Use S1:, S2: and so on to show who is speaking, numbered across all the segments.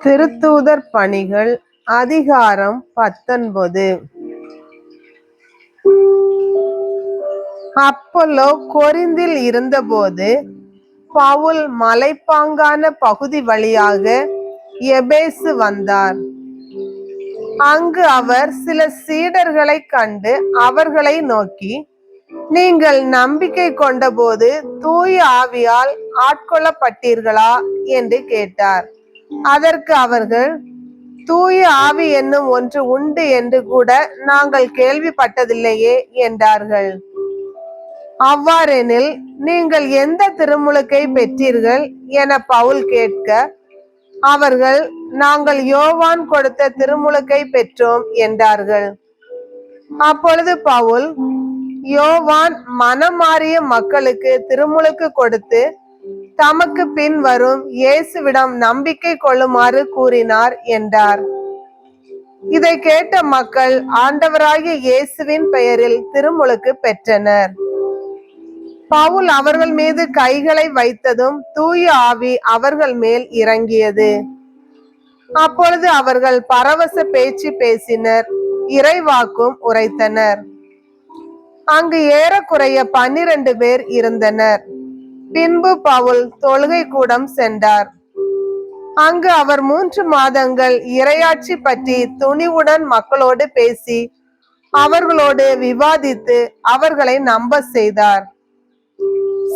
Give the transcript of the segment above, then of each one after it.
S1: திருத்தூதர் பணிகள் அதிகாரம் 19. அப்போலோ கொரிந்தில் இருந்தபோது பவுல் மலைப்பாங்கான பகுதி வழியாக எபேசு வந்தார். அங்கு அவர் சில சீடர்களை கண்டு அவர்களை நோக்கி, நீங்கள் நம்பிக்கை கொண்டபோது தூய ஆவியால் ஆட்கொள்ளப்பட்டீர்களா என்று கேட்டார். அதற்கு அவர்கள், தூய ஆவி என்னும் ஒன்று உண்டு என்று கூட நாங்கள் கேள்விப்பட்டதில்லையே என்றார்கள். அவ்வாறெனில் நீங்கள் எந்த திருமுழுக்கை பெற்றீர்கள் என பவுல் கேட்க, அவர்கள், நாங்கள் யோவான் கொடுத்த திருமுழுக்கை பெற்றோம் என்றார்கள். அப்பொழுது பவுல், யோவான் மனம் மாறிய மக்களுக்கு திருமுழுக்கு கொடுத்து தமக்கு பின் வரும் இயேசுவிடம் நம்பிக்கை கொள்ளுமாறு கூறினார் என்றார். இதை கேட்ட மக்கள் ஆண்டவராகிய இயேசுவின் பெயரில் திருமுழுக்கு பெற்றனர். பவுல் அவர்கள் மீது கைகளை வைத்ததும் தூய ஆவி அவர்கள் மேல் இறங்கியது. அப்பொழுது அவர்கள் பரவச பேச்சு பேசினர், இறைவாக்கும் உரைத்தனர். அங்கு ஏறக்குறைய 12 பேர் இருந்தனர். பின்பு பவுல் தொழுகை கூடம் சென்றார். அங்கு அவர் 3 மாதங்கள் இறையாட்சி பற்றி துணிவுடன் மக்களோடு பேசி அவர்களோடு விவாதித்து அவர்களை நம்ப செய்தார்.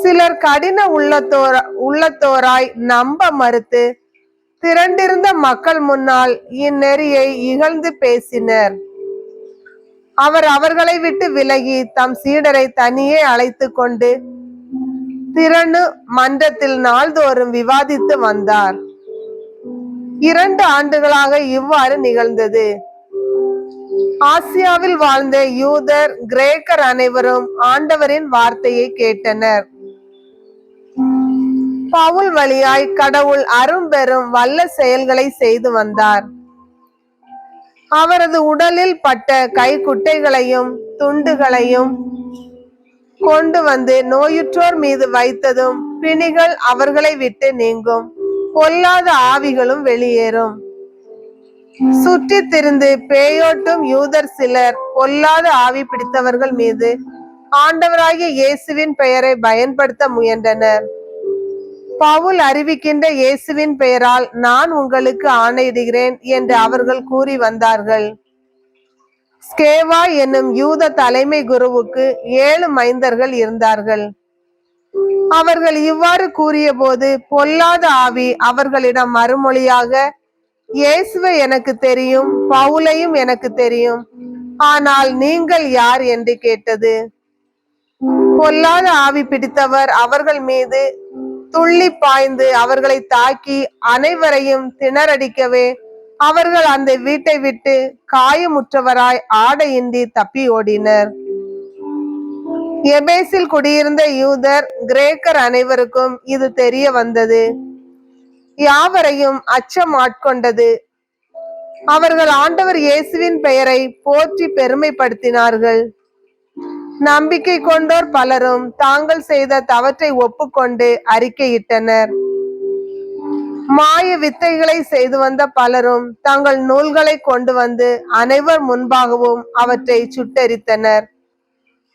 S1: சிலர் கடின உள்ளத்தோராய் நம்ப மறுத்து திரண்டிருந்த மக்கள் முன்னால் இந்நெறியை இகழ்ந்து பேசினர். அவர் அவர்களை விட்டு விலகி தம் சீடரை தனியே அழைத்து கொண்டு திறனு மன்றத்தில் நாள்தோறும் விவாதித்து வந்தார். 2 ஆண்டுகளாக இவ்வாறு நிகழ்ந்தது. ஆசியாவில் வாழ்ந்த யூதர், கிரேக்கர் அனைவரும் ஆண்டவரின் வார்த்தையை கேட்டனர். பவுல் வழியாய் கடவுள் அரும்பெரும் வல்ல செயல்களை செய்து வந்தார். அவரது உடலில் பட்ட கைக்குட்டைகளையும் துண்டுகளையும் கொண்டு வந்து நோயுற்றோர் மீது வைத்ததும் பிணிகள் அவர்களை விட்டு நீங்கும், பொல்லாத ஆவிகளும் வெளியேறும். சுற்றி திரிந்து பேயோட்டும் யூதர் சிலர் பொல்லாத ஆவி பிடித்தவர்கள் மீது ஆண்டவராகிய இயேசுவின் பெயரை பயன்படுத்த முயன்றனர். பவுல் அறிவிக்கின்ற இயேசுவின் பெயரால் நான் உங்களுக்கு ஆணையிடுகிறேன் என்று அவர்கள் கூறி வந்தார்கள். ஸ்கேவா என்னும் யூத தலைமை குருவுக்கு 7 மைந்தர்கள் இருந்தார்கள். அவர்கள் இவ்வாறு கூறிய போது பொல்லாத ஆவி அவர்களிடம் மறுமொழியாக, இயேசுவை எனக்கு தெரியும், பவுலையும் எனக்கு தெரியும், ஆனால் நீங்கள் யார் என்று கேட்டது. பொல்லாத ஆவி பிடித்தவர் அவர்கள் மீது துள்ளி பாய்ந்து அவர்களை தாக்கி அனைவரையும் திணறடிக்கவே அவர்கள் அந்த வீட்டை விட்டு காயமுற்றவராய் ஆடையின்றி தப்பி ஓடினர். எபேசில் குடியிருந்த யூதர், கிரேக்கர் அனைவருக்கும் இது தெரிய வந்தது. யாவரையும் அச்சம் ஆட்கொண்டது. அவர்கள் ஆண்டவர் இயேசுவின் பெயரை போற்றி பெருமைப்படுத்தினார்கள். நம்பிக்கை கொண்டோர் பலரும் தாங்கள் செய்த தவற்றை ஒப்புக்கொண்டு அறிக்கையிட்டனர். மாய வித்தைகளை செய்து வந்த பலரும் தங்கள் நூல்களை கொண்டு வந்து அனைவர் முன்பாகவும் அவற்றை சுட்டெரித்தனர்.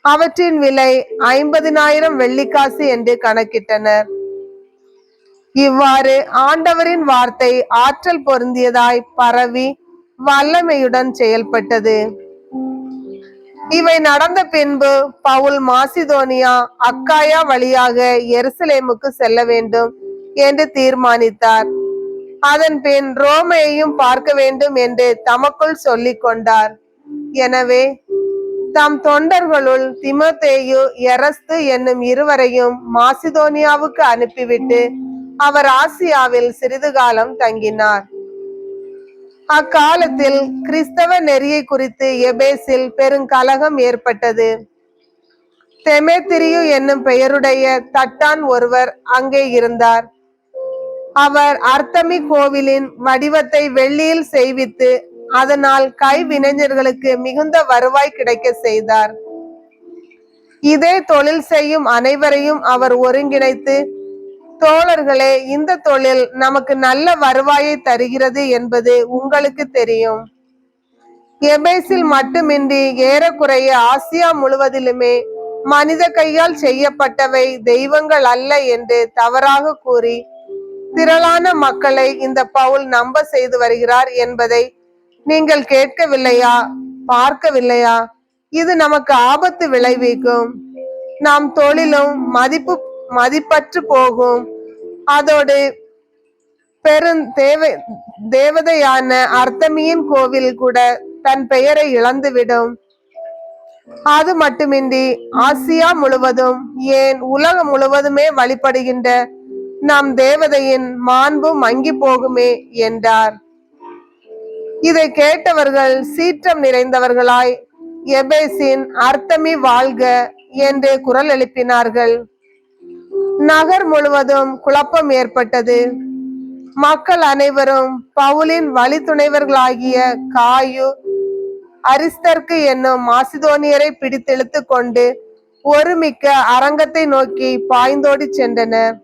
S1: அவற்றின் விலை 50,000 வெள்ளிக்காசு என்று கணக்கிட்டனர். இவ்வாறு ஆண்டவரின் வார்த்தை ஆற்றல் பொருந்தியதாய் பரவி வல்லமையுடன் செயல்பட்டது. இவை நடந்த பின்பு பவுல் மாசிதோனியா, அக்காயா வழியாக எருசலேமுக்கு செல்ல வேண்டும் என்று தீர்மானித்தார். அதன் பின் ரோமையையும் பார்க்க வேண்டும் என்று தமக்குள் சொல்லிக் கொண்டார். எனவே தம் தொண்டர்களுள் திமோத்தேயு, எரஸ்து என்னும் இருவரையும் மாசிதோனியாவுக்கு அனுப்பிவிட்டு அவர் ஆசியாவில் சிறிது காலம் தங்கினார். அக்காலத்தில் கிறிஸ்தவ நெறியை குறித்து எபேசில் பெருங்கலகம் ஏற்பட்டது. தெமேத்திரியு என்னும் பெயருடைய தட்டான் ஒருவர் அங்கே இருந்தார். அவர் அர்த்தமி கோவிலின் வடிவத்தை வெள்ளியில் செய்வித்து அதனால் கைவினைஞர்களுக்கு மிகுந்த வருவாய் கிடைக்க செய்தார். இதே தொழில் செய்யும் அனைவரையும் அவர் ஒருங்கிணைத்து தோழர்களே, இந்த தொழில் நமக்கு நல்ல வருவாயை தருகிறது என்பது உங்களுக்கு தெரியும். எபேசில் மட்டுமின்றி ஏறக்குறைய ஆசியா முழுவதிலுமே மனித கையால் செய்யப்பட்டவை தெய்வங்கள் அல்ல என்று தவறாக கூறி திரளான மக்களை இந்த பவுல் நம்ப செய்து வருகிறார் என்பதை நீங்கள் கேட்கவில்லையா, பார்க்கவில்லையா? இது நமக்கு ஆபத்து விளைவிக்கும். நாம் தொழிலும் மதிப்பற்று போகும். அதோடு தேவதையான அர்த்தமியின் கோவில் கூட தன் பெயரை இழந்துவிடும். அது மட்டுமின்றி ஆசியா முழுவதும், ஏன் உலகம் முழுவதுமே வழிபடுகின்ற நம் தேவதையின் மாண்பு மங்கி போகுமே என்றார். இதை கேட்டவர்கள் சீற்றம் நிறைந்தவர்களாய் எபேசின் அர்த்தமி வாழ்க என்று குரல் எழுப்பினார்கள். நகர் முழுவதும் குழப்பம் ஏற்பட்டது. மக்கள் அனைவரும் பவுலின் வழித்துணைவர்களாகிய காயு, அரிஸ்தர்க்கு என்னும் மாசிதோனியரை பிடித்தெழுத்து கொண்டு ஒருமிக்க அரங்கத்தை நோக்கி பாய்ந்தோடி சென்றனர்.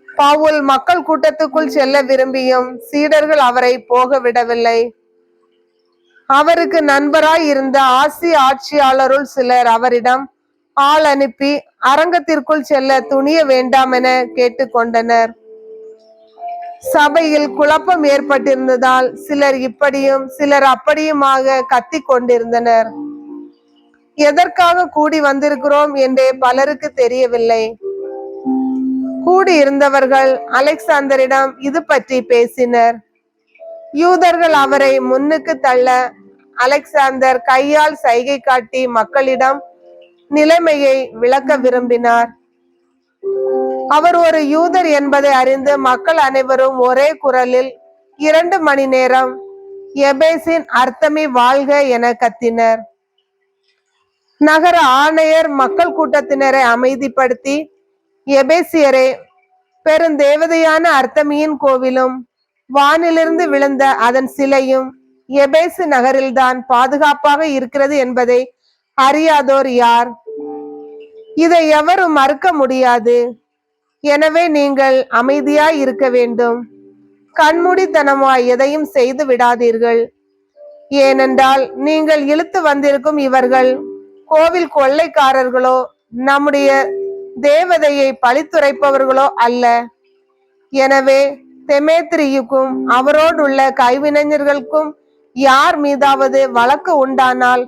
S1: பவுல் மக்கள் கூட்டத்துக்குள் செல்ல விரும்பியும் சீடர்கள் அவரை போக விடவில்லை. அவருக்கு நண்பராய் இருந்த ஆசிய ஆட்சியாளருள் சிலர் அவரிடம் ஆள் அனுப்பி அரங்கத்திற்குள் செல்ல துணிய வேண்டாம் என கேட்டுக்கொண்டனர். சபையில் குழப்பம் ஏற்பட்டிருந்ததால் சிலர் இப்படியும் சிலர் அப்படியுமாக கத்தி கொண்டிருந்தனர். எதற்காக கூடி வந்திருக்கிறோம் என்றே பலருக்கு தெரியவில்லை. கூடியிருந்தவர்கள் அலெக்சாந்தரிடம் இது பற்றி பேசினர். யூதர்கள் அவரை முன்னுக்கு தள்ள அலெக்சாந்தர் கையால் சைகை காட்டி மக்களிடம் நிலைமையை விளக்க விரும்பினார். அவர் ஒரு யூதர் என்பதை அறிந்து மக்கள் அனைவரும் ஒரே குரலில் 2 மணி நேரம் எபேசின் அர்த்தமி வாழ்க என கத்தினர். நகர ஆணையர் மக்கள் கூட்டத்தினரை அமைதிப்படுத்தி, எபேசியரே, பெருந்தேவதையான அர்த்தமியின் கோவிலும் வானிலிருந்து விழுந்த அதன் சிலையும் எபேசு நகரில்தான் பாதுகாப்பாக இருக்கிறது என்பதை அறியாதோர் யார்? இதை எவரும் மறுக்க முடியாது. எனவே நீங்கள் அமைதியாய் இருக்க வேண்டும். கண்மூடித்தனமாய் எதையும் செய்து விடாதீர்கள். ஏனென்றால் நீங்கள் இழுத்து வந்திருக்கும் இவர்கள் கோவில் கொள்ளைக்காரர்களோ நம்முடைய தேவதையை பழித்துரைப்பவர்களோ அல்ல. எனவே தெமேத்திரியுக்கும் அவரோடுள்ள கைவினைஞர்களுக்கும் யார் மீதாவது வழக்கு உண்டானால்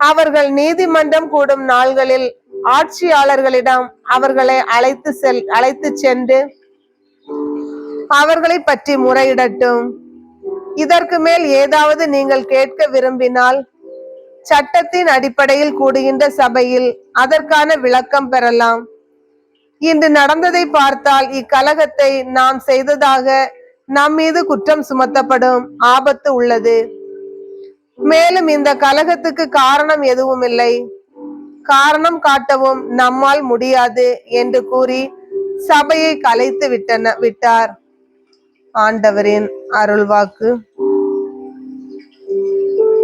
S1: அவர்கள் நீதிமன்றம் கூடும் நாள்களில் ஆட்சியாளர்களிடம் அவர்களை அழைத்து சென்று அவர்களை பற்றி முறையிடட்டும். இதற்கு மேல் ஏதாவது நீங்கள் கேட்க விரும்பினால் சட்டத்தின் அடிப்படையில் கூடுகின்ற சபையில் அதற்கான விளக்கம் பெறலாம். இன்று நடந்ததை பார்த்தால் இக்கலகத்தை நாம் செய்ததாக நம் மீது குற்றம் சுமத்தப்படும் ஆபத்து உள்ளது. மேலும் இந்த கலகத்துக்கு காரணம் எதுவும் இல்லை, காரணம் காட்டவும் நம்மால் முடியாது என்று கூறி சபையை கலைத்து விட்டார். ஆண்டவரின் அருள்வாக்கு.